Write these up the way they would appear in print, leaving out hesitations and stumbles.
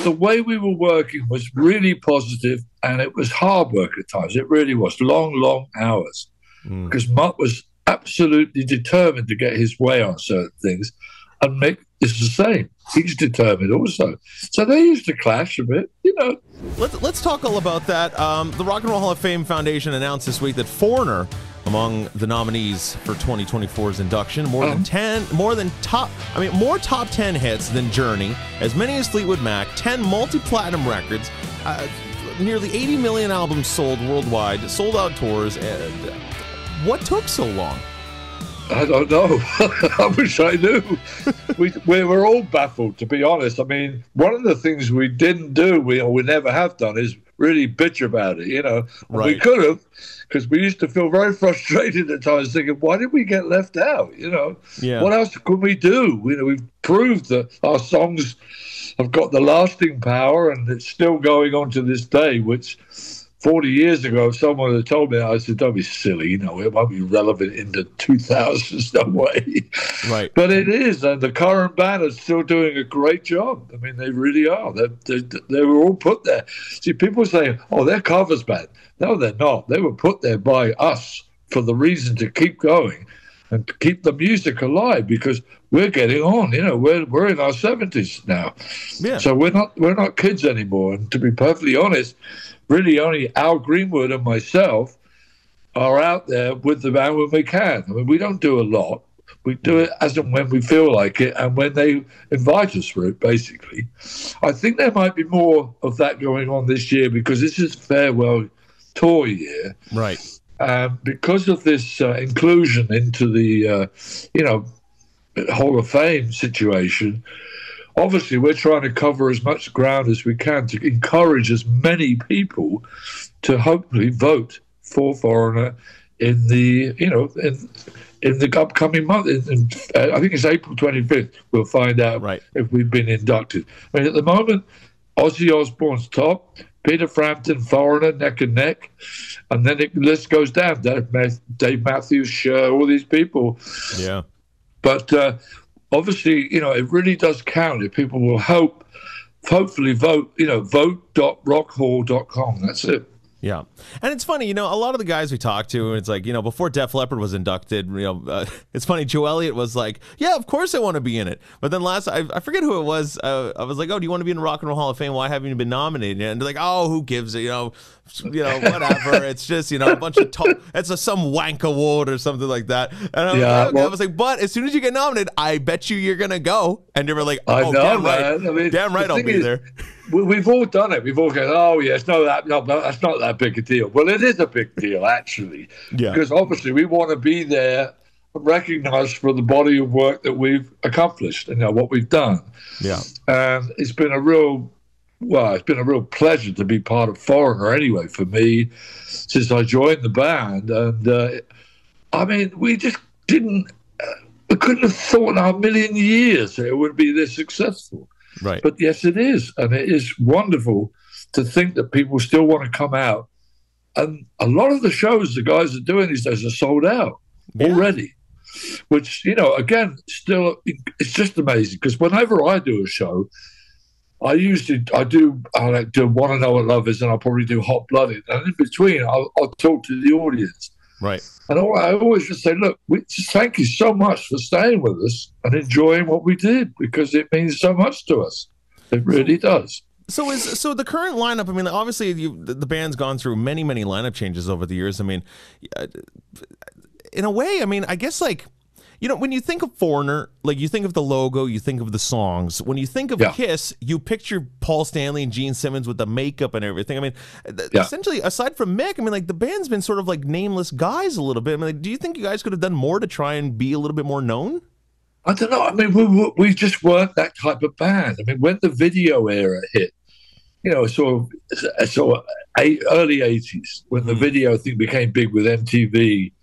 the way we were working was really positive, and it was hard work at times. It really was long hours, because Mutt was absolutely determined to get his way on certain things, and Mick is the same. He's determined also. So they used to clash a bit, you know. Let's talk all about that. The Rock and Roll Hall of Fame Foundation announced this week that Foreigner among the nominees for 2024's induction. More top 10 hits than Journey, as many as Fleetwood Mac, 10 multi-platinum records, nearly 80 million albums sold worldwide, sold out tours. What took so long? I don't know. I wish I knew. we were all baffled, to be honest. I mean, one of the things we didn't do, we never have done, is really bitch about it, you know. Right. We could have, because we used to feel very frustrated at times, thinking, why did we get left out, you know? Yeah. What else could we do? You know, we've proved that our songs have got the lasting power, and it's still going on to this day, which 40 years ago, someone had told me, I said, don't be silly, you know, it won't be relevant in the 2000s, no way. Right. But it is, and the current band is still doing a great job. I mean, they really are. They were all put there. See, people say, oh, they're covers band. No, they're not. They were put there by us for the reason to keep going and to keep the music alive, because we're getting on, you know, we're in our 70s now. Yeah. So we're not kids anymore. And to be perfectly honest, really only Al Greenwood and myself are out there with the band when we can. I mean, we don't do a lot. We do it as and when we feel like it, and when they invite us for it, basically. I think there might be more of that going on this year, because this is farewell tour year. Right. Because of this inclusion into the, Hall of Fame situation, obviously we're trying to cover as much ground as we can to encourage as many people to hopefully vote for Foreigner in the, in the upcoming month. I think it's April 25th. We'll find out if we've been inducted. I mean, at the moment, Ozzy Osbourne's top, Peter Frampton, Foreigner, neck and neck, and then the list goes down. Dave Matthews, Cher, all these people. Yeah. But obviously, it really does count if people will hopefully vote, vote.rockhall.com. That's it. Yeah. And it's funny, a lot of the guys we talked to, it's like, before Def Leppard was inducted, it's funny, Joe Elliott was like, yeah, of course I want to be in it. But then I forget who it was. I was like, oh, do you want to be in the Rock and Roll Hall of Fame? Why haven't you been nominated? And they're like, oh, who gives it? Whatever. It's just, a bunch of it's some wank award or something like that. And I was like, but as soon as you get nominated, I bet you're going to go. And they were like, oh, I know, damn right. I mean, damn right I'll be there. We've all done it. We've all gone, oh, yes, no, that's not that big a deal. Well, it is a big deal, actually. Yeah. Because obviously we want to be there, recognized for the body of work that we've accomplished and what we've done. Yeah. And it's been a real pleasure to be part of Foreigner anyway for me since I joined the band. And I mean, we just we couldn't have thought in a million years that it would be this successful. Right. But yes, it is. And it is wonderful to think that people still want to come out. And a lot of the shows the guys are doing these days are sold out already, which, again, still, it's just amazing. Because whenever I do a show, I do Want to Know What Love Is, and I'll probably do Hot Blooded. And in between, I'll talk to the audience. Right. And I always just say, look, thank you so much for staying with us and enjoying what we did, because it means so much to us. It really does. So the current lineup, I mean, obviously the band's gone through many, many lineup changes over the years. I mean, in a way, I mean, I guess when you think of Foreigner, like you think of the logo, you think of the songs. When you think of Kiss, you picture Paul Stanley and Gene Simmons with the makeup and everything. I mean, essentially, aside from Mick, I mean, like the band's been sort of like nameless guys a little bit. I mean, like, do you think you guys could have done more to try and be a little bit more known? I don't know. I mean, we just weren't that type of band. I mean, when the video era hit, sort of early 80s, when the video thing became big with MTV,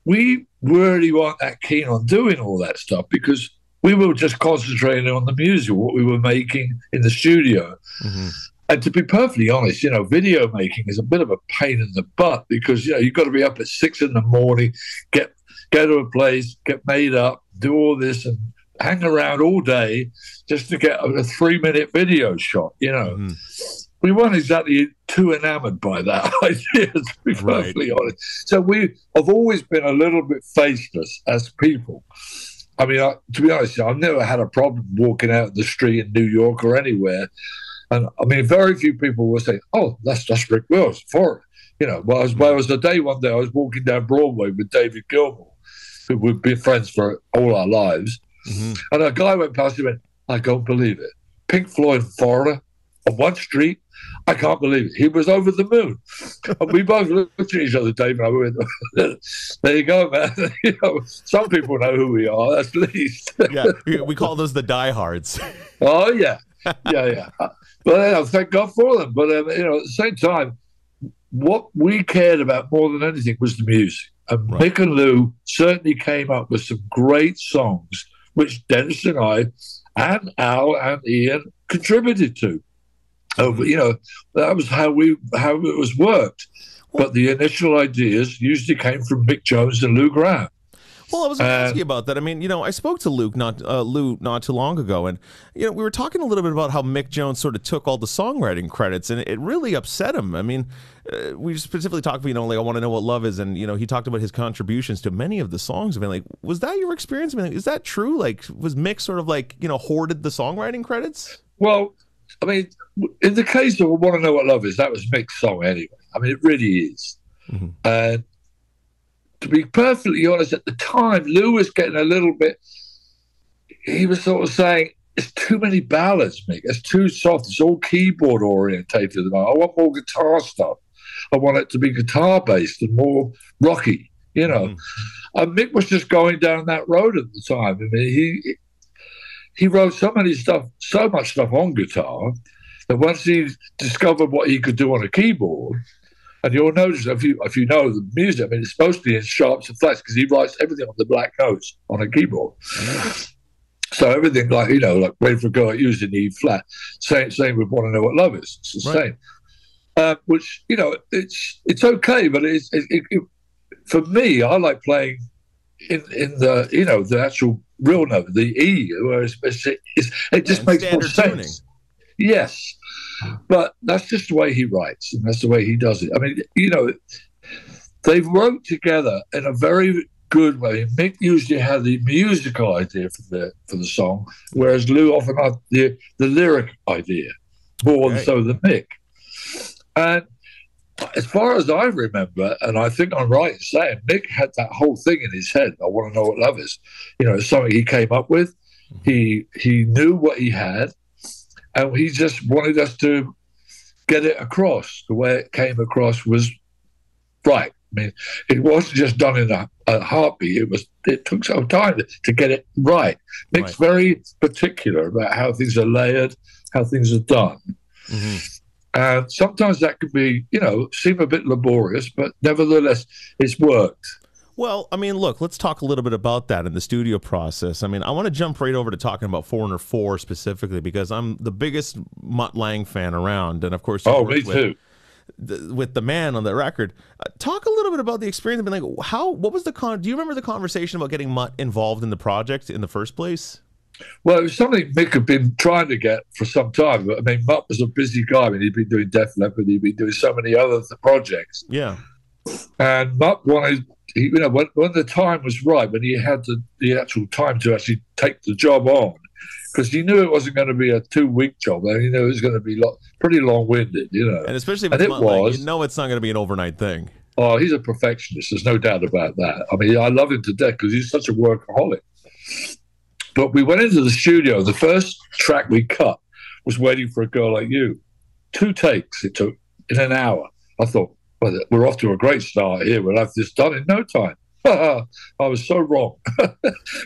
we really weren't that keen on doing all that stuff, because we were just concentrating on the music, what we were making in the studio. Mm-hmm. And to be perfectly honest, video making is a bit of a pain in the butt, because, you've got to be up at 6 a.m, get to a place, get made up, do all this, and hang around all day just to get a 3-minute video shot, you know. Mm-hmm. We weren't exactly too enamored by that idea, to be perfectly honest. So we have always been a little bit faceless as people. I mean, to be honest, I've never had a problem walking out in the street in New York or anywhere. And I mean, very few people will say, "Oh, that's Rick Wills for it." You know, well, I was a day one day I was walking down Broadway with David Gilmour, who we've been friends for all our lives, and a guy went past and went, "I can't believe it, Pink Floyd in Florida on one street. I can't believe it." He was over the moon. And we both looked at each other, Dave and I went, "There you go, man." You know, some people know who we are, at least. Yeah, we call those the diehards. Oh, yeah. Yeah. But thank God for them. But, you know, at the same time, what we cared about more than anything was the music. And Mick and Lou certainly came up with some great songs, which Dennis and I and Al and Ian contributed to. You know, that was how it was worked. But the initial ideas usually came from Mick Jones and Lou Graham. Well, I was going to ask you about that. I mean, you know, I spoke to Lou not too long ago, and you know, we were talking a little bit about how Mick Jones sort of took all the songwriting credits, and it really upset him. I mean, we specifically talked about, you know, like I Want to Know What Love Is, and you know, he talked about his contributions to many of the songs. I mean, like, was that your experience? I mean, is that true? Like, was Mick sort of like, you know, hoarded the songwriting credits? Well, I mean, in the case of Want to Know What Love Is, that was Mick's song anyway. I mean, it really is. And to be perfectly honest, at the time, Lou was getting a little bit, he was sort of saying, it's too many ballads, Mick. It's too soft. It's all keyboard orientated. I want more guitar stuff. I want it to be guitar-based and more rocky, you know. And Mick was just going down that road at the time. I mean, he wrote so much stuff on guitar that once he discovered what he could do on a keyboard, and you'll notice if you know the music, I mean, it's mostly in sharps and flats because he writes everything on the black notes on a keyboard. So everything like, you know, like Wait for a Girl using the E flat. Same with Want to Know What Love Is. It's the same. Which, you know, it's okay, but for me, I like playing in the, you know, the actual real note, the E, where it just makes more sense. Tuning. Yes. But that's just the way he writes, and that's the way he does it. I mean, you know, they wrote together in a very good way. Mick usually had the musical idea for the song, whereas Lou often had the lyric idea, more than so than Mick. And as far as I remember, and I think I'm right in saying, Mick had that whole thing in his head. I Want to Know What Love Is. You know, it's something he came up with. He knew what he had. And he just wanted us to get it across. The way it came across was right. I mean, it wasn't just done in a heartbeat. It took some time to get it right. Mick's very particular about how things are layered, how things are done. And sometimes that can be, you know, seem a bit laborious, but nevertheless, it's worked. Well, I mean, look, let's talk a little bit about that in the studio process. I mean, I want to jump right over to talking about Foreigner 4 specifically because I'm the biggest Mutt Lange fan around. And, of course, me too. With the man on the record. Talk a little bit about the experience. I mean, like, what was do you remember the conversation about getting Mutt involved in the project in the first place? Well, it was something Mick had been trying to get for some time. But, I mean, Mutt was a busy guy. I mean, he'd been doing Def Leppard. He'd been doing so many other projects. Yeah. And Mutt wanted... You know, when the time was right, when he had the actual time to actually take the job on, because he knew it wasn't going to be a 2-week job, and he knew it was going to be pretty long-winded, you know. And especially if it's Lange, you know it's not going to be an overnight thing. Oh, he's a perfectionist. There's no doubt about that. I mean, I love him to death because he's such a workaholic. But we went into the studio. The first track we cut was Waiting for a Girl Like You. 2 takes it took in an hour. I thought, well, we're off to a great start here. We'll have this done in no time. I was so wrong. But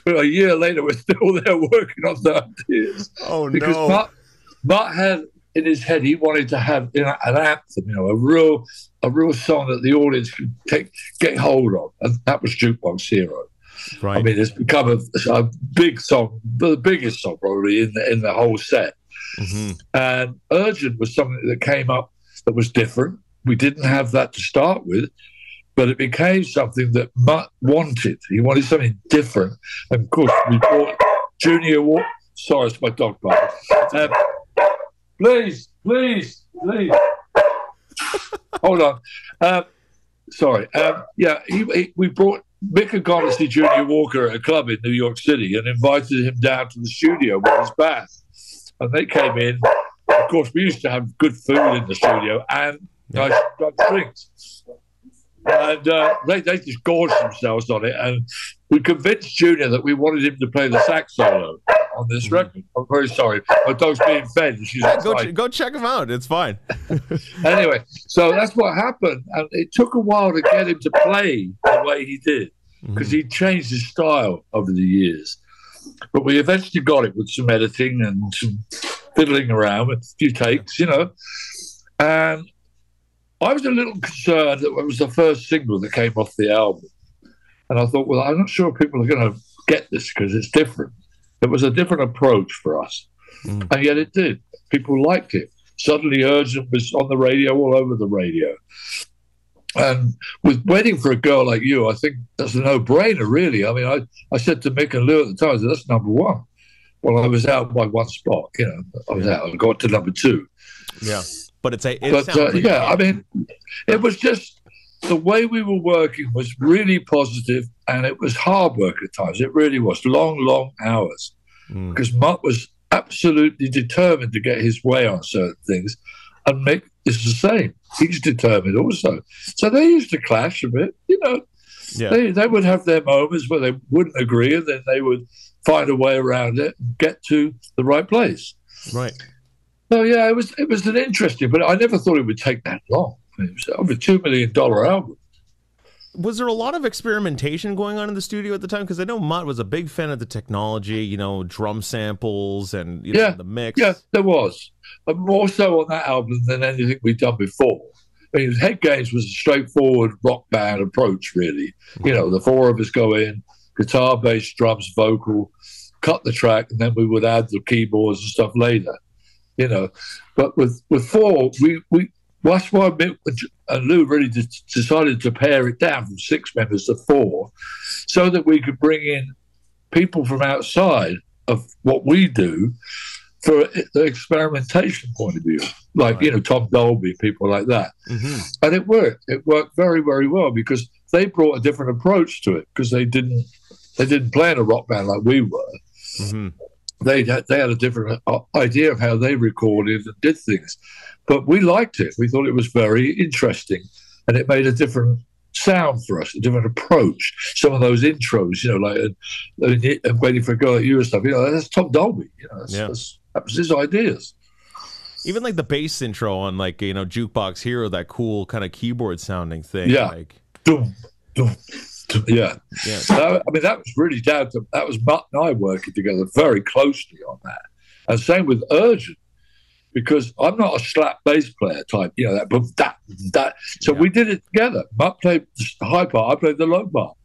a year later, we're still there working on the ideas. Oh, no. Because Mutt had in his head, he wanted to have, you know, an anthem, you know, a real song that the audience could get hold of. And that was Jukebox Hero. Right. I mean, it's become a big song, the biggest song probably in the whole set. And Urgent was something that came up that was different. We didn't have that to start with, but it became something that Mutt wanted. He wanted something different. And of course, we brought Junior Walker. Sorry, it's my dog barking. Please. Hold on. Sorry. We brought Mick had gone to see Junior Walker at a club in New York City and invited him down to the studio with his band. And they came in. Of course, we used to have good food in the studio and nice drinks. And they just gorged themselves on it. And we convinced Junior that we wanted him to play the sax solo on this record. I'm very sorry. My dog's being fed. And she's go check him out. It's fine. Anyway, so that's what happened. And it took a while to get him to play the way he did because he changed his style over the years. But we eventually got it with some editing and some fiddling around with a few takes, you know. And I was a little concerned that it was the first single that came off the album. And I thought, well, I'm not sure people are going to get this because it's different. It was a different approach for us. And yet it did. People liked it. Suddenly Urgent was on the radio, all over the radio. And with Waiting for a Girl Like You, I think that's a no-brainer, really. I mean, I said to Mick and Lou at the time, I said, that's number one. Well, I was out by one spot, you know. I was out. I got to number two. Yeah. But I mean, it was just the way we were working was really positive, and it was hard work at times. It really was long hours because Mutt was absolutely determined to get his way on certain things, and Mick is the same. He's determined also. So they used to clash a bit, you know. Yeah. They would have their moments where they wouldn't agree, and then they would find a way around it and get to the right place. Right. So yeah, it was an interesting, but I never thought it would take that long. It was over $2 million album. Was there a lot of experimentation going on in the studio at the time? Because I know Mutt was a big fan of the technology, you know, drum samples and the mix. Yeah, there was. More so on that album than anything we'd done before. I mean, Head Games was a straightforward rock band approach, really. You know, the four of us go in, guitar, bass, drums, vocal, cut the track, and then we would add the keyboards and stuff later. You know, but with four, that's why Mick and Lou really decided to pare it down from 6 members to 4, so that we could bring in people from outside of what we do for the experimentation point of view, like, you know, Tom Dolby, people like that. And it worked. It worked very, very well because they brought a different approach to it because they didn't play in a rock band like we were. They had a different idea of how they recorded and did things. But we liked it. We thought it was very interesting. And it made a different sound for us, a different approach. Some of those intros, you know, like Waiting for a Girl Like You and stuff, you know, that's Tom Dolby. You know, that was his ideas. Even like the bass intro on, like, you know, Jukebox Hero, that cool kind of keyboard sounding thing. Yeah. Like, dum, dum. Yeah. I mean, that was really down to, that was Mutt and I working together very closely on that. And same with Urgent, because I'm not a slap bass player type, you know, that. So we did it together. Mutt played the high part, I played the low part.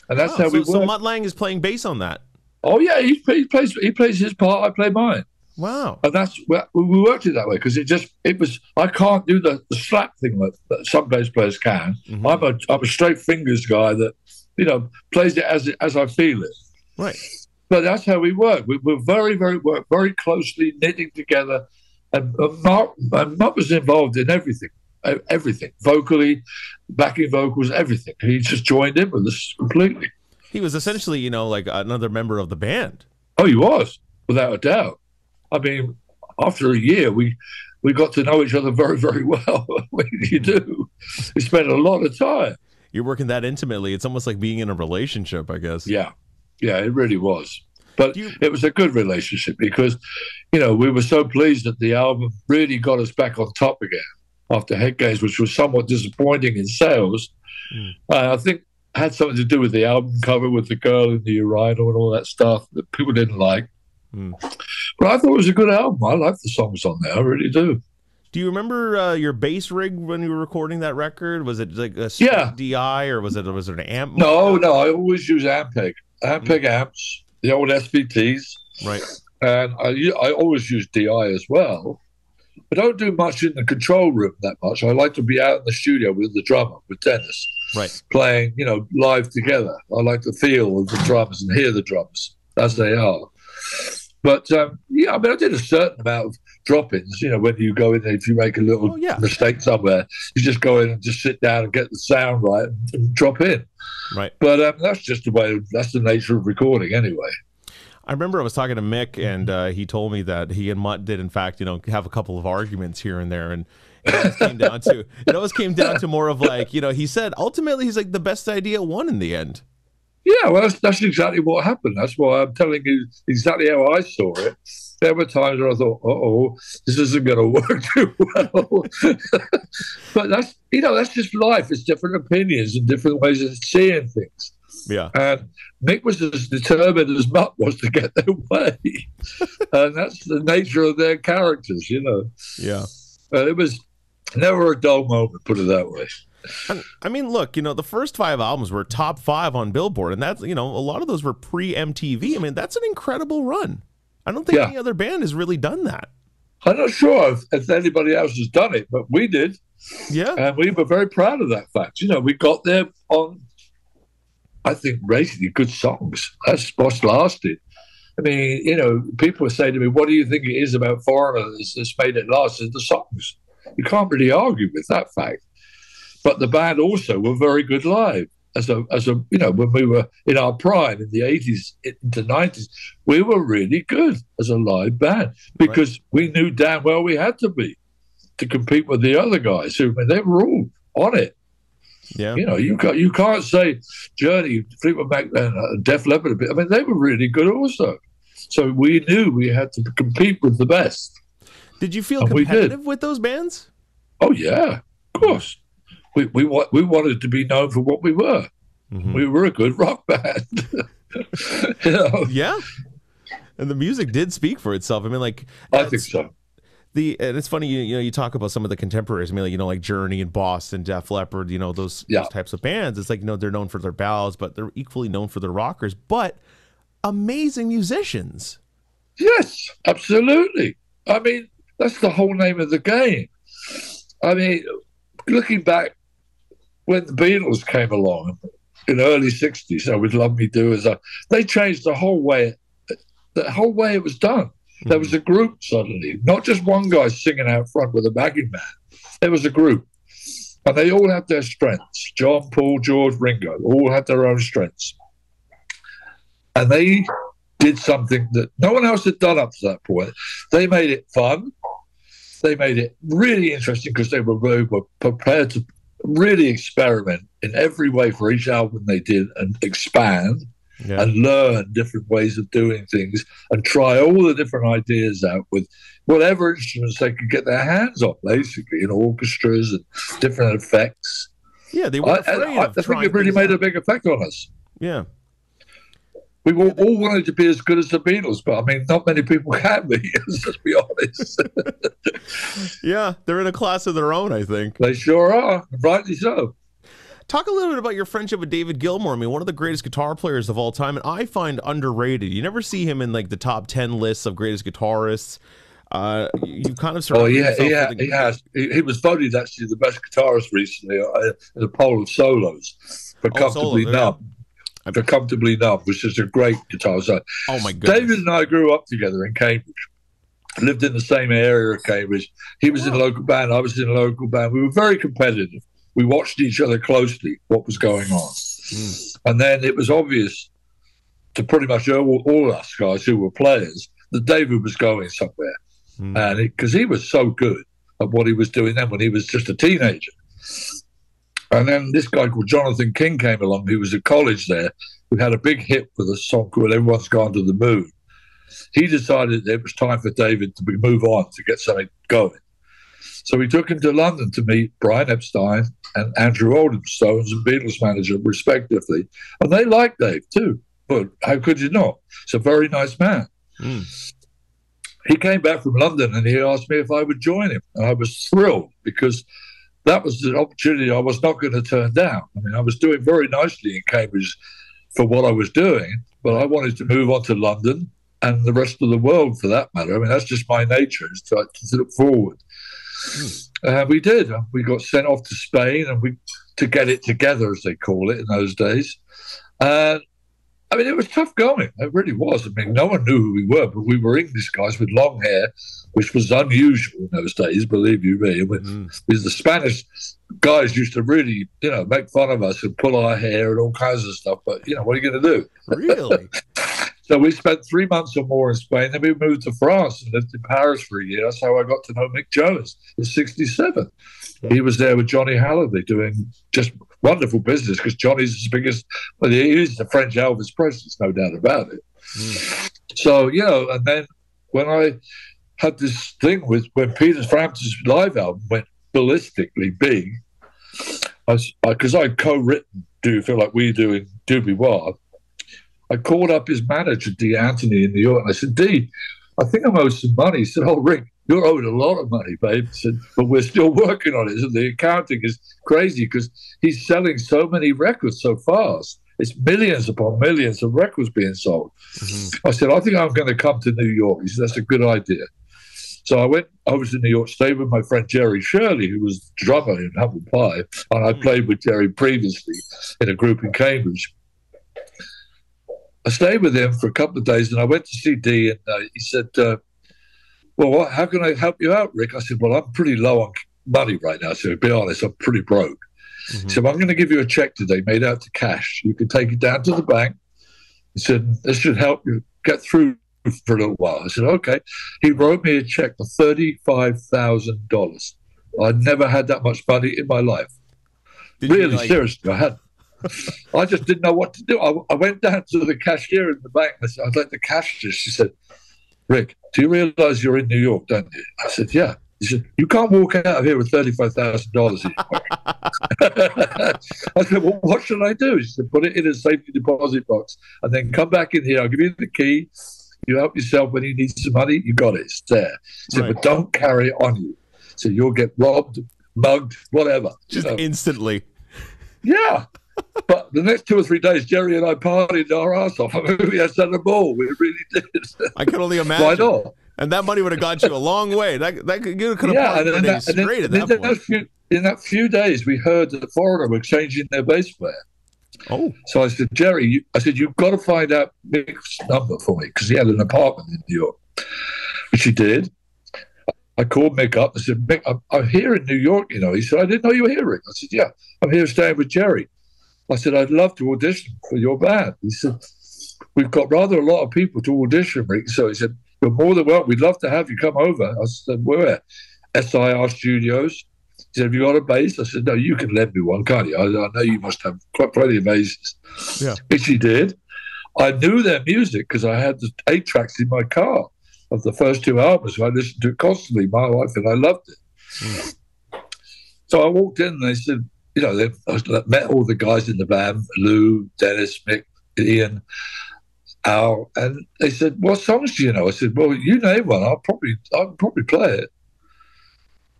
And that's how we worked. So Mutt Lange is playing bass on that? Oh, yeah, he plays his part, I play mine. Wow. And that's where we worked it that way because it was, I can't do the slap thing that some bass players can. I'm a straight fingers guy that, you know, plays it as I feel it. Right. But that's how we work. We were worked very closely, knitting together. And Mutt was involved in everything, vocally, backing vocals, everything. He just joined in with us completely. He was essentially, you know, like another member of the band. Oh, he was, without a doubt. I mean, after a year, we got to know each other very, very well. What do you do? We spent a lot of time. You're working that intimately. It's almost like being in a relationship, I guess. Yeah, it really was. But it was a good relationship because, you know, we were so pleased that the album really got us back on top again after Head Games, which was somewhat disappointing in sales. I think it had something to do with the album cover with the girl in the urinal and all that stuff that people didn't like. But I thought it was a good album. I like the songs on there. I really do. Do you remember your bass rig when you were recording that record? Was it like a DI or was it an amp? No. I always use Ampeg amps, the old SVTs. Right. And I always use DI as well. I don't do much in the control room that much. I like to be out in the studio with the drummer, with Dennis. Right. Playing, you know, live together. I like the feel of the drums and hear the drums as they are. But yeah, I mean, I did a certain amount of drop-ins. You know, when you go in, if you make a little mistake somewhere, you just go in and just sit down and get the sound right and drop in. Right. But that's just the way. That's the nature of recording, anyway. I remember I was talking to Mick, and he told me that he and Mutt did, in fact, have a couple of arguments here and there, and it always came down to more of like, he said ultimately he's like the best idea won in the end. Yeah, well, that's exactly what happened. That's why I'm telling you exactly how I saw it. There were times where I thought, this isn't going to work too well. But that's just life. It's different opinions and different ways of seeing things. Yeah. And Mick was as determined as Mutt was to get their way. And that's the nature of their characters, Yeah. It was never a dull moment, put it that way. I mean, look, the first 5 albums were top 5 on Billboard, and that's, a lot of those were pre-MTV. I mean, that's an incredible run. I don't think any other band has really done that. I'm not sure if anybody else has done it, but we did. Yeah. And we were very proud of that fact. We got there on, I think, basically good songs. That's what's lasted. I mean, people were saying to me, what do you think it is about Foreigner that's made it last? It's the songs. You can't really argue with that fact. But the band also were very good live. As a when we were in our prime in the 80s into 90s, we were really good as a live band because we knew damn well we had to be to compete with the other guys who, they were all on it. Yeah. You can't say Journey, Fleetwood Mac, and Def Leppard a bit. I mean, they were really good also. So we knew we had to compete with the best. Did you feel competitive with those bands? Oh yeah, of course. We wanted to be known for what we were. Mm-hmm. We were a good rock band. Yeah. And the music did speak for itself. I mean, I think so. And it's funny, you talk about some of the contemporaries. I mean, like Journey and Boston, Def Leppard, those types of bands. It's like, they're known for their ballads, but they're equally known for their rockers. But amazing musicians. Yes, absolutely. I mean, that's the whole name of the game. I mean, looking back, when the Beatles came along in the early 60s, with Love Me Do, they changed the whole way it was done. Mm-hmm. There was a group suddenly, not just one guy singing out front with a backing man. There was a group. And they all had their strengths. John, Paul, George, Ringo, all had their own strengths. And they did something that no one else had done up to that point. They made it fun. They made it really interesting because they were prepared to really experiment in every way for each album they did and expand and learn different ways of doing things and try all the different ideas out with whatever instruments they could get their hands on, basically, in orchestras and different effects. Yeah, they were afraid I think it really made a big effect on us. Yeah. We all wanted to be as good as the Beatles, but I mean, not many people can be, let's be honest. Yeah, they're in a class of their own, I think. They sure are, rightly so. Talk a little bit about your friendship with David Gilmour. I mean, one of the greatest guitar players of all time, and I find underrated. You never see him in the top 10 lists of greatest guitarists. You kind of surrounded yourself with he has. He was voted actually the best guitarist recently in a poll of solos for Comfortably Numb. For Comfortably Numb, which is a great guitar. So, oh my goodness. David and I grew up together in Cambridge. Lived in the same area of Cambridge. He was in a local band. I was in a local band. We were very competitive. We watched each other closely, what was going on. And then it was obvious to pretty much all us guys who were players that David was going somewhere. And because he was so good at what he was doing then when he was just a teenager. And then this guy called Jonathan King came along, who was at college there, who had a big hit with a song called Everyone's Gone to the Moon. He decided it was time for David to move on, to get something going. So we took him to London to meet Brian Epstein and Andrew Oldham, Stones and Beatles manager, respectively. And they liked Dave, too. But how could you not? He's a very nice man. He came back from London and he asked me if I would join him. And I was thrilled because that was the opportunity I was not going to turn down. I mean, I was doing very nicely in Cambridge for what I was doing, but I wanted to move on to London and the rest of the world, for that matter. I mean, that's just my nature, is to look forward. We did. We got sent off to Spain and to get it together, as they call it in those days. And I mean, it was tough going. It really was. I mean, no one knew who we were, but we were English guys with long hair, which was unusual in those days, believe you me. Because the Spanish guys used to really, make fun of us and pull our hair and all kinds of stuff. But, what are you going to do? Really? So we spent 3 months or more in Spain. Then we moved to France and lived in Paris for a year. That's how I got to know Mick Jones in '67. He was there with Johnny Halliday doing just wonderful business because Johnny's the biggest, well, he is the French Elvis Presley, no doubt about it. So, and then when I had this thing when Peter Frampton's live album went ballistically big, because I'd co-written Do You Feel Like We Do in Doobie Wah, I called up his manager, D. Anthony, in New York, and I said, D, I think I'm owed some money. He said, oh, Rick, you're owed a lot of money, babe. He said, but we're still working on it. And the accounting is crazy because he's selling so many records so fast. It's millions upon millions of records being sold. I said, I think I'm going to come to New York. He said, that's a good idea. So I went over to New York, stayed with my friend Jerry Shirley, who was the drummer in Humble Pie. And I played with Jerry previously in a group in Cambridge. I stayed with him for a couple of days, and I went to see D, and he said, well, how can I help you out, Rick? I said, well, I'm pretty low on money right now, so to be honest, I'm pretty broke. He said, well, I'm going to give you a check today made out to cash. You can take it down to the bank. He said, this should help you get through for a little while. I said, okay. He wrote me a check for $35,000. I'd never had that much money in my life. Really, seriously, I hadn't. I just didn't know what to do. I went down to the cashier in the bank. I said, I'd like the cash. She said, Rick, do you realize you're in New York, don't you? I said, yeah. He said, you can't walk out of here with $35,000 in your pocket. I said, well, what should I do? She said, put it in a safety deposit box and then come back in here. I'll give you the key. You help yourself when you need some money. You got it. It's there. He said, but don't carry it on you. So you'll get robbed, mugged, whatever. Just instantly. Yeah. But the next 2 or 3 days, Jerry and I partied our ass off. I mean, we had set a ball. We really did. I can only imagine. Why not? And that money would have got you a long way. You could have partied for days straight at that point. In that few days, we heard that the Foreigner were changing their bass player. Oh. So I said, Jerry, you've got to find out Mick's number for me because he had an apartment in New York, which he did. I called Mick up. I said, Mick, I'm here in New York, He said, I didn't know you were here, Rick. I said, yeah, I'm here staying with Jerry. I said, I'd love to audition for your band. He said, we've got rather a lot of people to audition, Rick. So he said, you're more than welcome. We'd love to have you come over. I said, where? SIR Studios. He said, have you got a bass? I said, no, you can lend me one, can't you? I know you must have quite plenty of basses. Yeah. Which he did. I knew their music because I had the 8 tracks in my car of the first 2 albums. So I listened to it constantly, my wife, and I loved it. So I walked in and they said, I met all the guys in the band, Lou, Dennis, Mick, Ian, Al, and they said, what songs do you know? I said, well, you name one. I'll probably play it.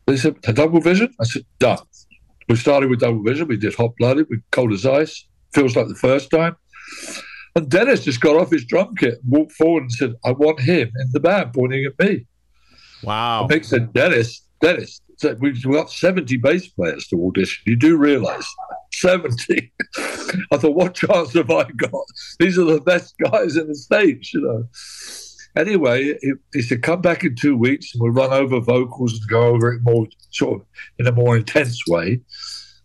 They said, a Double Vision? I said, done. We started with Double Vision. We did Hot Blooded with Cold as Ice. Feels Like the First Time. And Dennis just got off his drum kit and walked forward and said, I want him in the band, pointing at me. Wow. And Mick said, Dennis, said, we've got 70 bass players to audition. You do realize 70. I thought, what chance have I got? These are the best guys in the States, Anyway, he said, come back in 2 weeks and we'll run over vocals and go over it more sort of in a more intense way.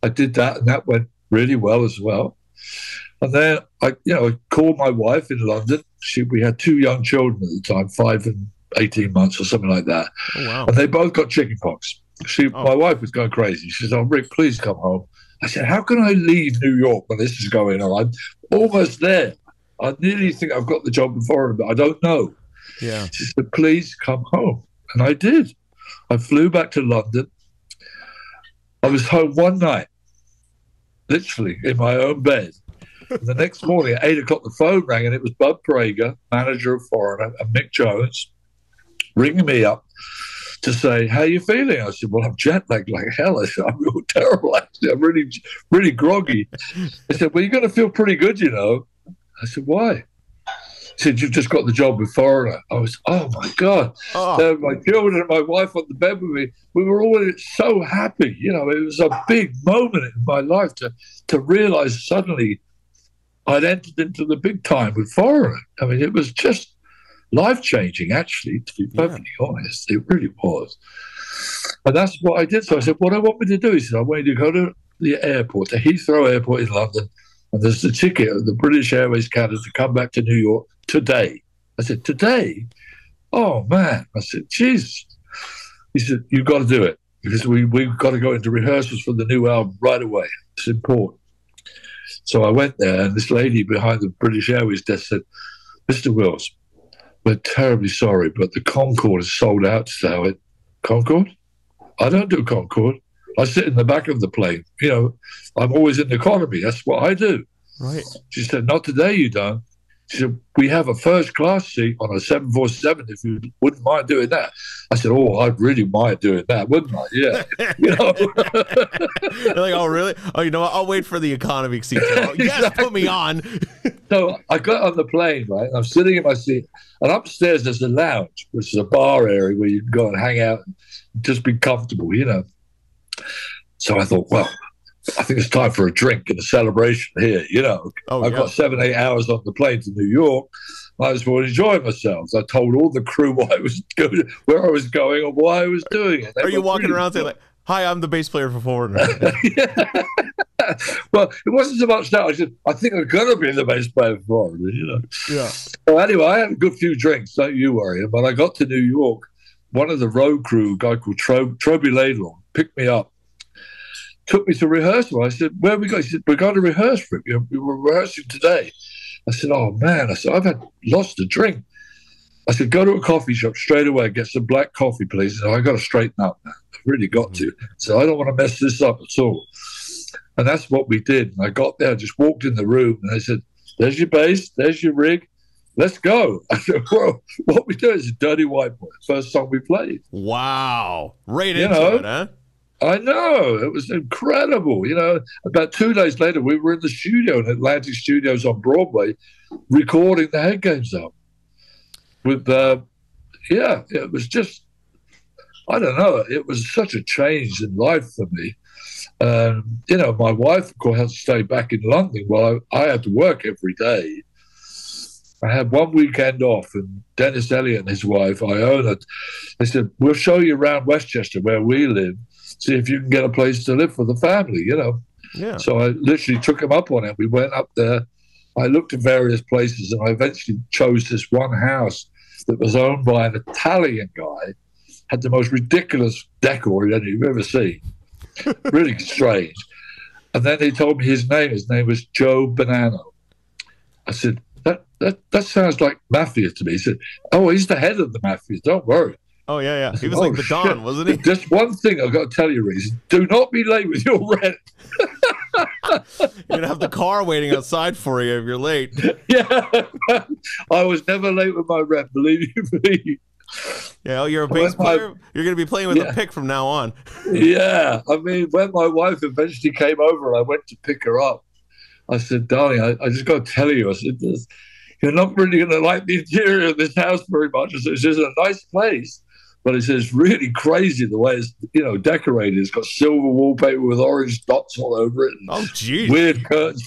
I did that and that went really well as well. And then I called my wife in London. We had 2 young children at the time, 5 and 18 months or something like that. Oh, wow. And they both got chickenpox. My wife was going crazy. She said, oh, Rick, please come home. I said, how can I leave New York when this is going on? I'm almost there. I nearly think I've got the job in Florida, but I don't know. Yeah. She said, please come home. And I did. I flew back to London. I was home one night, literally in my own bed. And the next morning at 8 o'clock, the phone rang, and it was Bud Prager, manager of Foreigner, and Mick Jones, ringing me up to say, how are you feeling? I said, well, I'm jet lagged like hell. I said, I'm real terrible, actually. I'm really, really groggy. They said, well, you're going to feel pretty good, I said, why? He said, you've just got the job with Foreigner. I was, oh, my God. Oh. My children and my wife on the bed with me, we were all so happy. It was a big moment in my life to realize suddenly I'd entered into the big time with Foreigner. I mean, it was just life-changing, actually, to be perfectly honest. It really was. And that's what I did. So I said, what do you want me to do? He said, I want you to go to the airport, to Heathrow Airport in London, and there's a ticket of the British Airways Canada to come back to New York today. I said, today? Oh, man. I said, Jesus. He said, you've got to do it because we've got to go into rehearsals for the new album right away. It's important. So I went there, and this lady behind the British Airways desk said, Mr. Wills, we're terribly sorry, but the Concorde is sold out. So it, Concorde? I don't do Concorde. I sit in the back of the plane. You know, I'm always in the economy. That's what I do. Right. She said, not today, you don't. She said, we have a first-class seat on a 747 if you wouldn't mind doing that. I said, oh, I'd really mind doing that, wouldn't I? Yeah. You know? You're like, oh, really? Oh, you know what? I'll wait for the economy seat. Oh, yes, exactly. Put me on. So I got on the plane, right? And I'm sitting in my seat. And upstairs there's a lounge, which is a bar area where you can go and hang out and just be comfortable, you know. So I thought, well, I think it's time for a drink and a celebration here, you know. I've got 7-8 hours on the plane to New York. I was well enjoy myself. I told all the crew where I was going, and why I was doing it. Are you walking around saying, like, hi, I'm the bass player for Foreigner? Yeah. Well, it wasn't so much that. I said, I think I'm going to be the bass player for Foreigner, you know. Yeah. So anyway, I had a good few drinks, don't you worry. But I got to New York. One of the road crew, a guy called Troby Laidlaw, picked me up, took me to rehearsal. I said, where we go? He said, we're going to rehearse for it. We were rehearsing today. I said, oh, man. I said, I've lost a drink. I said, go to a coffee shop straight away, get some black coffee, please. I got to straighten up now. I've really got to. So I don't want to mess this up at all. And that's what we did. And I got there, just walked in the room, and they said, there's your bass, there's your rig. Let's go. I said, well, what we do is Dirty White Boy, first song we played. Wow. Right into it, huh? I know. It was incredible. You know, about 2 days later, we were in the studio in Atlantic Studios on Broadway recording the Head Games album. With, it was just, I don't know. It was such a change in life for me. You know, my wife, of course, had to stay back in London while I had to work every day. I had one weekend off, and Dennis Elliott and his wife, Iona, they said, we'll show you around Westchester where we live, see if you can get a place to live for the family, you know. Yeah. So I literally took him up on it. We went up there. I looked at various places, and I eventually chose this one house that was owned by an Italian guy, had the most ridiculous decor you've ever seen. Really strange. And then he told me his name. His name was Joe Bonanno. I said, that sounds like mafia to me. He said, oh, he's the head of the mafia. Don't worry. Oh, yeah. He was like the Don, wasn't he? Just one thing I've got to tell you, Reese. Do not be late with your rent. You're going to have the car waiting outside for you if you're late. Yeah. I was never late with my rent, believe you me. Yeah, oh, you're a bass player? You're going to be playing with a pick from now on. Yeah. I mean, when my wife eventually came over and I went to pick her up, I said, darling, I just got to tell you, I said, you're not really going to like the interior of this house very much. I said, it's just a nice place, but it's really crazy the way it's, you know, decorated. It's got silver wallpaper with orange dots all over it. And weird curtains,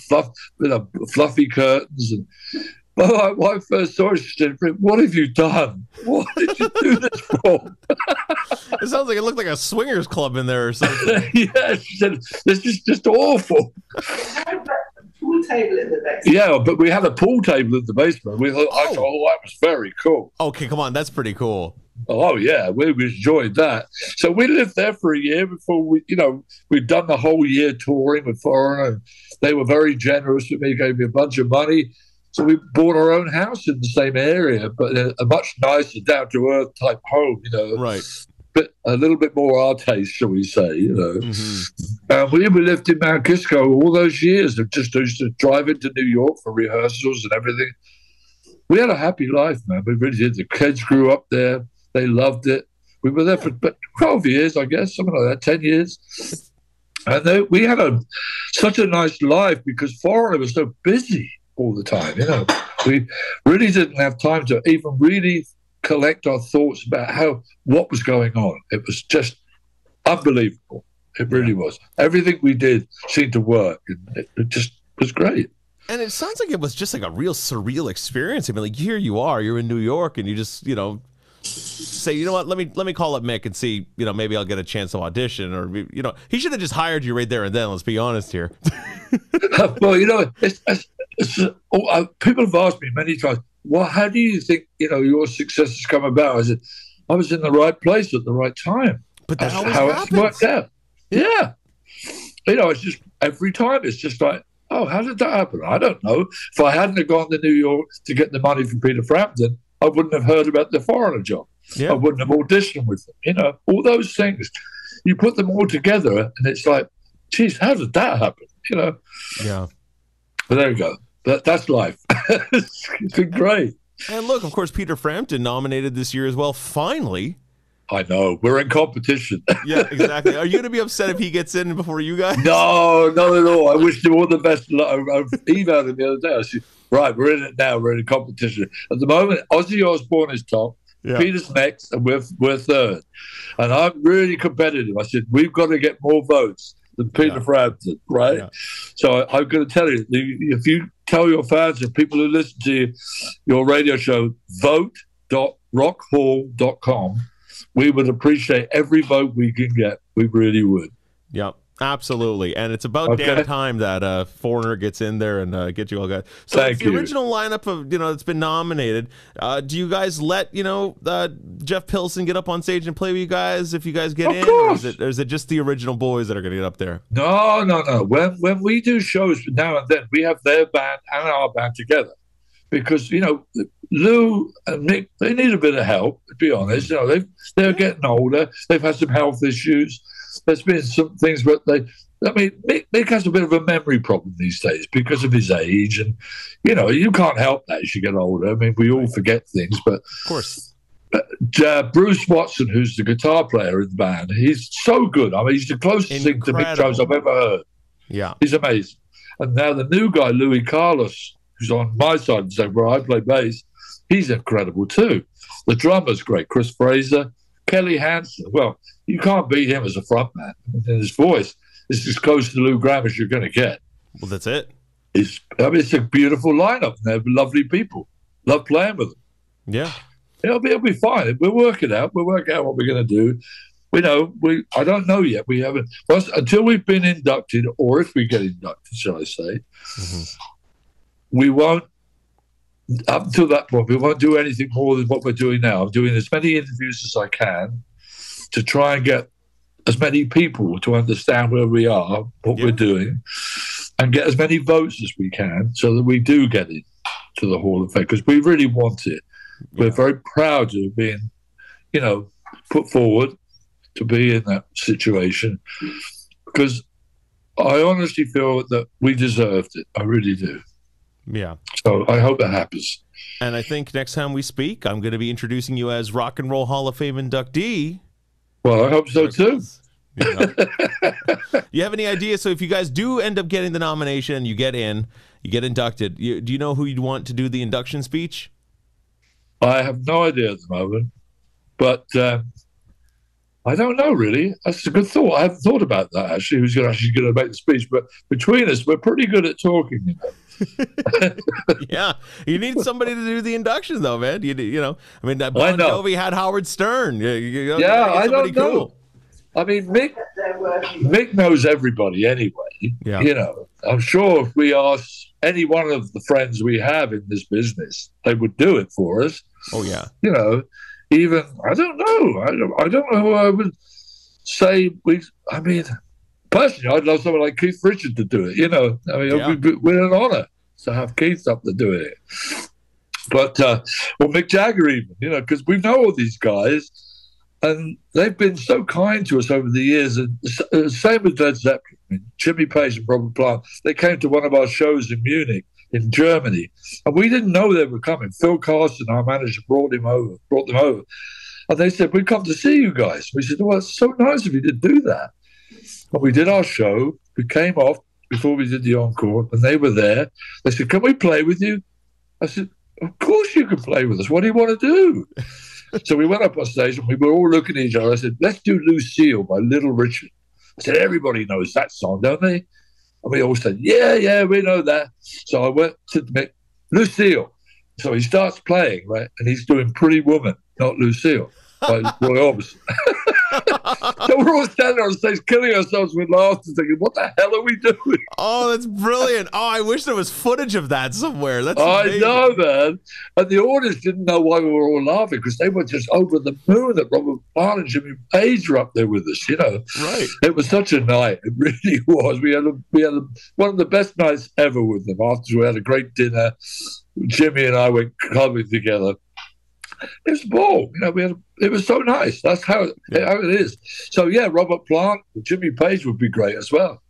fluffy curtains. And well, my wife first saw it, she said, what have you done? What did you do this for? It sounds like it looked like a swingers club in there or something. Yeah, she said, this is just awful. Pool table in the basement. Yeah, but we had a pool table in the basement. I thought, that was very cool. Okay, come on, that's pretty cool. Oh yeah, we enjoyed that. So we lived there for a year before we'd done the whole year touring with Foreigner. They were very generous with me, gave me a bunch of money. So we bought our own house in the same area, but a much nicer, down to earth type home, you know. Right. But a little bit more our taste, shall we say, you know. We lived in Mount Kisco all those years. Just used to drive into New York for rehearsals and everything. We had a happy life, man. We really did. The kids grew up there. They loved it. We were there for 12 years, I guess, something like that, 10 years. And we had such a nice life because Foreigner was so busy all the time, you know. We really didn't have time to even really collect our thoughts about what was going on. It was just unbelievable. It really was. Everything we did seemed to work, and it just was great. And it sounds like it was just like a real surreal experience. I mean, like here you are, you're in New York, and you just, say, you know what, let me call up Mick and see, maybe I'll get a chance to audition, or he should have just hired you right there and then. Let's be honest here. Well, people have asked me many times, well, how do you think your success has come about? I said, I was in the right place at the right time. But that's how it's worked out. Yeah. It's just every time it's just like, oh, how did that happen? I don't know. If I hadn't have gone to New York to get the money from Peter Frampton, I wouldn't have heard about the Foreigner job. Yeah. I wouldn't have auditioned with them. All those things. You put them all together, and it's like, geez, how did that happen? Yeah. But there you go. That's life. It's been great. And look, of course, Peter Frampton nominated this year as well. Finally. I know. We're in competition. Yeah, exactly. Are you going to be upset if he gets in before you guys? No, not at all. I wish him all the best. I emailed him the other day. I said, right, we're in it now. We're in a competition. At the moment, Ozzy Osbourne is top. Yeah. Peter's next, and we're third. And I'm really competitive. I said, we've got to get more votes than Peter Frampton, right? Yeah. So I'm going to tell you, if you tell your fans and people who listen to your radio show, vote.rockhall.com, we would appreciate every vote we can get. We really would. Yep, absolutely. And it's about damn time that Foreigner gets in there and get you all guys. So Thank the original lineup of, that's been nominated, do you guys let, Jeff Pilson get up on stage and play with you guys if you guys get in? Or is it just the original boys that are going to get up there? No. When we do shows now and then, we have their band and our band together. Because, Lou and Nick, they need a bit of help, to be honest. They're getting older. They've had some health issues. There's been some things, but Mick has a bit of a memory problem these days because of his age. And, you can't help that as you get older. I mean, we all forget things. But of course. Bruce Watson, who's the guitar player in the band, he's so good. I mean, he's the closest thing to Mick Jones I've ever heard. Yeah. He's amazing. And now the new guy, Louis Carlos, who's on my side of the stage where I play bass, he's incredible too. The drummer's great, Chris Fraser. Kelly Hansen, well, you can't beat him as a frontman. And his voice is as close to Lou Gramm as you're going to get. Well, that's it. It's a beautiful lineup. They're lovely people. Love playing with them. Yeah. It'll be fine. We'll work it out. We'll work out what we're going to do. I don't know yet. We haven't. Until we've been inducted, or if we get inducted, shall I say, we won't, up until that point, we won't do anything more than what we're doing now. I'm doing as many interviews as I can to try and get as many people to understand where we are, what we're doing, and get as many votes as we can so that we do get in to the Hall of Fame, because we really want it. We're very proud of being, put forward to be in that situation, because I honestly feel that we deserved it. I really do. Yeah. So I hope that happens. And I think next time we speak, I'm going to be introducing you as Rock and Roll Hall of Fame inductee. Well, I hope so too. You have any idea? So if you guys do end up getting the nomination, you get inducted. Do you know who you'd want to do the induction speech? I have no idea at the moment, but I don't know really. That's a good thought. I haven't thought about that actually. Who's actually going to make the speech? But between us, we're pretty good at talking. Yeah, you need somebody to do the induction, though, man. I mean, Bon Jovi had Howard Stern. I don't know. I mean, Mick knows everybody anyway. Yeah. I'm sure if we ask any one of the friends we have in this business, they would do it for us. Oh yeah. Even I don't know. I don't know who I would say. Personally, I'd love someone like Keith Richards to do it. We're an honor to have Keith up to do it. But Mick Jagger even, because we know all these guys, and they've been so kind to us over the years. And same with Led Zeppelin, Jimmy Page and Robert Plant. They came to one of our shows in Munich, in Germany, and we didn't know they were coming. Phil Carson, our manager, brought them over, and they said, "We've come to see you guys." We said, "Well, it's so nice of you to do that." And we did our show. We came off before we did the encore, and they were there. They said, "Can we play with you?" I said, "Of course you can play with us. What do you want to do?" So we went up on stage, and we were all looking at each other. I said, "Let's do Lucille by Little Richard." I said, "Everybody knows that song, don't they?" And we all said, yeah, we know that. So I went to Mick, Lucille. So he starts playing, right? And he's doing Pretty Woman, not Lucille, by Roy Orbison. So we're all standing on stage killing ourselves with laughter, thinking, what the hell are we doing? Oh, that's brilliant. Oh, I wish there was footage of that somewhere. That's amazing. I know, man. And the audience didn't know why we were all laughing, because they were just over the moon that Robert Plant and Jimmy Page were up there with us, you know. Right. It was such a night. It really was. We had one of the best nights ever with them. After we had a great dinner, Jimmy and I went clubbing together. It was a ball, you know. It was so nice. That's how it is. So yeah, Robert Plant, Jimmy Page would be great as well.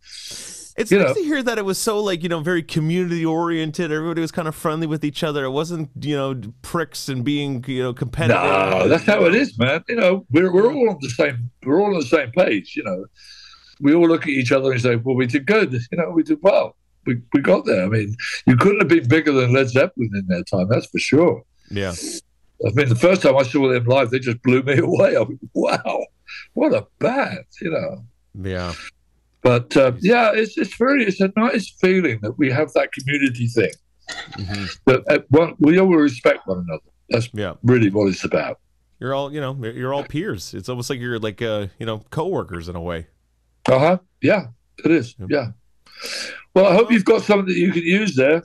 It's nice to hear that it was so, like, you know, very community oriented. Everybody was kind of friendly with each other. It wasn't, you know, pricks and being, you know, competitive. No, that's how it is, man. You know, we're all on the same. We're all on the same page. You know, we all look at each other and say, "Well, we did good. You know, we did well. We got there." I mean, you couldn't have been bigger than Led Zeppelin in that time. That's for sure. Yeah. I mean, the first time I saw them live, they just blew me away. I mean, wow, what a band, you know. Yeah. But yeah, it's a nice feeling that we have that community thing. Mm-hmm. That we all respect one another. That's really what it's about. You're all, you know, you're all peers. It's almost like you're like, you know, coworkers in a way. Yeah, it is. Yeah. Well, I hope you've got something that you can use there.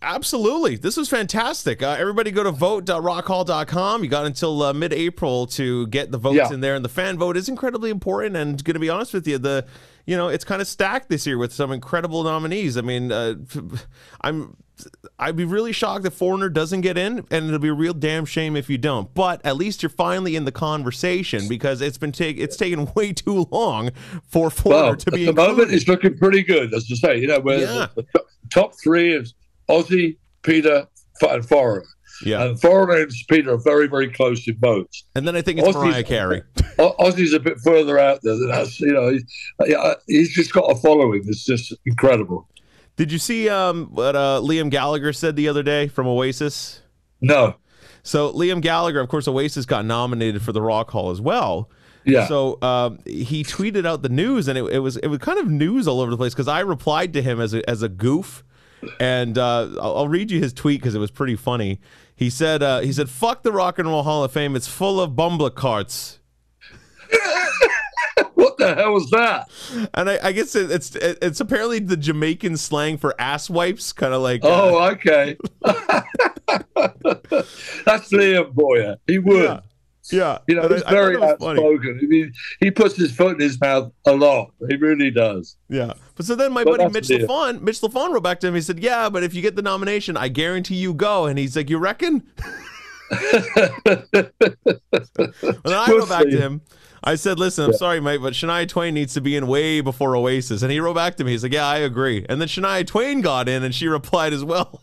Absolutely. This was fantastic. Everybody go to vote.rockhall.com. You got until mid-April to get the votes in there, and the fan vote is incredibly important. And going to be honest with you, it's kind of stacked this year with some incredible nominees. I mean, I'd be really shocked if Foreigner doesn't get in, and it'll be a real damn shame if you don't. But at least you're finally in the conversation, because it's taken way too long for Foreigner to be included. At the moment, it's looking pretty good, as I say. You know, where the top three is Ozzy, Peter, and Foreigner. Yeah. And Foreigner and Peter are very, very close in votes. And then I think it's Mariah Carey. Ozzy's a bit further out there than us. You know, he's just got a following that's just incredible. Did you see what Liam Gallagher said the other day from Oasis? No. So Liam Gallagher, of course, Oasis got nominated for the Rock Hall as well. Yeah. So he tweeted out the news, and it was kind of news all over the place, because I replied to him as a goof. And I'll read you his tweet because it was pretty funny. He said, "Fuck the Rock and Roll Hall of Fame. It's full of bumbler carts." What the hell was that? And I guess it's apparently the Jamaican slang for ass wipes, kind of like. Oh, okay. That's Liam Boyer. He would. Yeah. You know, he's very outspoken. I mean, he puts his foot in his mouth a lot. He really does. Yeah. But so then my buddy Mitch LaFon wrote back to him. He said, "Yeah, but if you get the nomination, I guarantee you go." And he's like, "You reckon?" And I wrote back to him. I said, "Listen, I'm sorry, mate, but Shania Twain needs to be in way before Oasis." And he wrote back to me. He's like, "Yeah, I agree." And then Shania Twain got in, and she replied as well.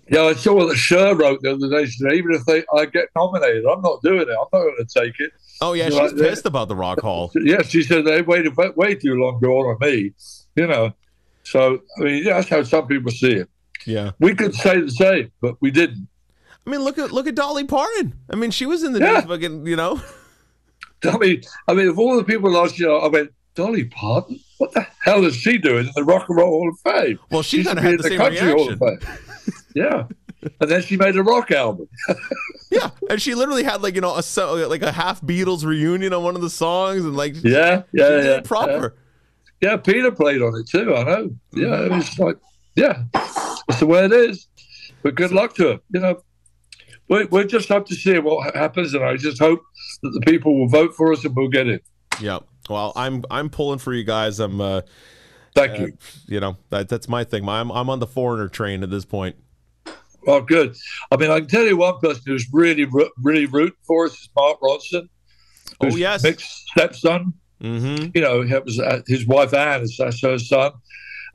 Yeah, I saw what Cher wrote the other day. She said, even if I get nominated, I'm not doing it. I'm not going to take it. Oh, yeah, she's pissed about the Rock Hall. Yeah, she said they waited way too long to go on me, you know. So, I mean, that's how some people see it. Yeah. We could say the same, but we didn't. I mean, look at Dolly Parton. I mean, she was in the news, fucking, you know. I mean, of all the people last year, I went, Dolly Parton? What the hell is she doing in the Rock and Roll Hall of Fame? Well, she kind of had the same reaction. Yeah, and then she made a rock album. Yeah, and she literally had like, you know, a half Beatles reunion on one of the songs, and like yeah, proper. Yeah, Peter played on it too. I know. Yeah, it was like that's the way it is. But good luck to her. You know, we'll just have to see what happens, and I just hope that the people will vote for us and we'll get it. Yeah. Well, I'm pulling for you guys. Thank you. You know, that's my thing. I'm on the Foreigner train at this point. Oh, good. I mean, I can tell you one person who's really, really rooting for us is Mark Ronson. Oh, yes. Mick's stepson. Mm-hmm. You know, it was his wife Anne is her son.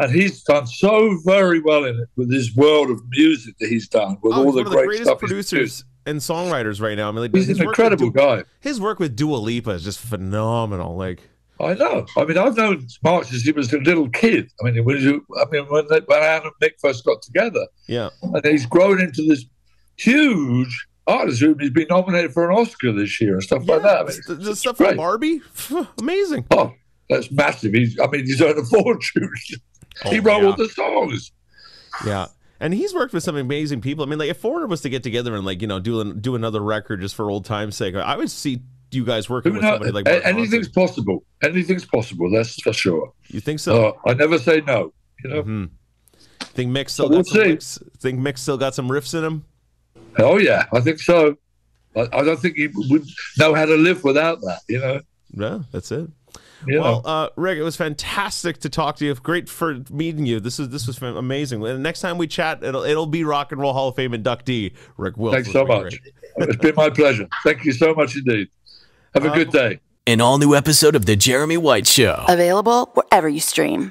And he's done so very well in it with his world of music that he's done with all the great stuff. Producers and songwriters right now. I mean, he's an incredible guy. His work with Dua Lipa is just phenomenal. Like, I know. I mean, I've known Mark since he was a little kid. I mean, when Anne and Mick first got together. Yeah. And he's grown into this huge artist who he's been nominated for an Oscar this year and stuff like that. I mean, the stuff from Barbie, amazing. Oh, That's massive. He's earned a fortune. He wrote all the songs. Yeah. And he's worked with some amazing people. I mean, like, if Foreigner was to get together and, like, you know, do another record just for old time's sake, I would see you guys working with somebody like Mark anything's Ronson. possible. Anything's possible. That's for sure. You think so? I never say no. You know. Mm-hmm. Think Mick still got some licks? Think Mick still got some riffs in him? Oh yeah, I think so. I don't think he would know how to live without that. You know. Yeah, that's it. Well, Rick, it was fantastic to talk to you. Great for meeting you. This was amazing. And next time we chat, it'll be Rock and Roll Hall of Fame inductee Rick Wills. Thanks so much. It's been my pleasure. Thank you so much indeed. Have a good day. An all-new episode of The Jeremy White Show. Available wherever you stream.